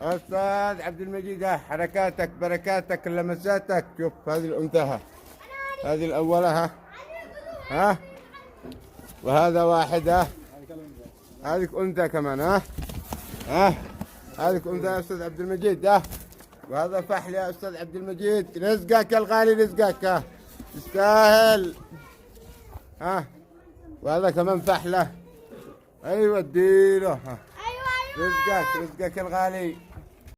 أستاذ عبد المجيد، حركاتك بركاتك لمساتك. شوف هذه الأنثى، هذه الأولى، ها وهذا واحد، هذيك أنثى كمان، هذيك أنثى يا أستاذ عبد المجيد، وهذا فحل يا أستاذ عبد المجيد. رزقك يا الغالي، رزقك تستاهل. وهذا كمان فحلة. أيوة اديله، رزقك رزقك الغالي.